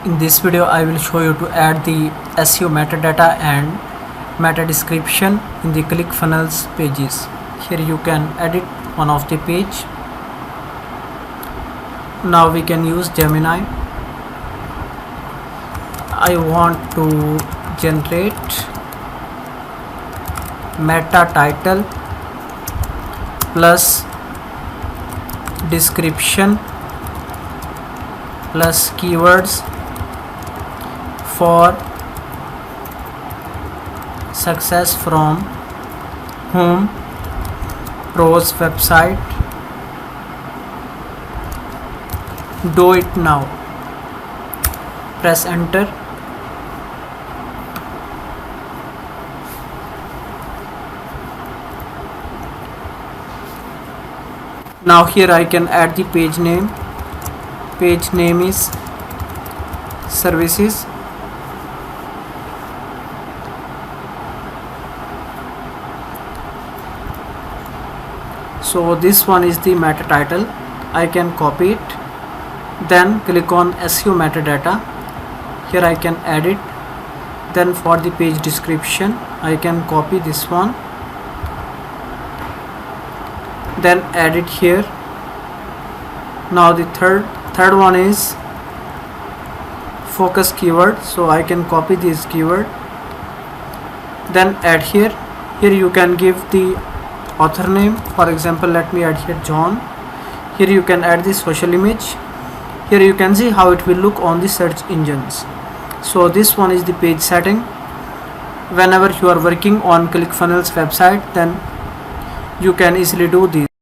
In this video I will show you to add the SEO metadata and meta description in the ClickFunnels pages. Here you can edit one of the page. Now we can use Gemini. I want to generate meta title plus description plus keywords for success from whom pros website. Do it now. Press enter. Now here I can add the page name. Page name is services. So this one is the meta title. I can copy it, then click on SEO metadata. Here I can add it. Then for the page description I can copy this one, then add it here. Now the third one is focus keyword, so I can copy this keyword, then add here. Here you can give the author name. For example, let me add here John. Here you can add the social image. Here you can see how it will look on the search engines. So this one is the page setting. Whenever you are working on ClickFunnels website, then you can easily do this.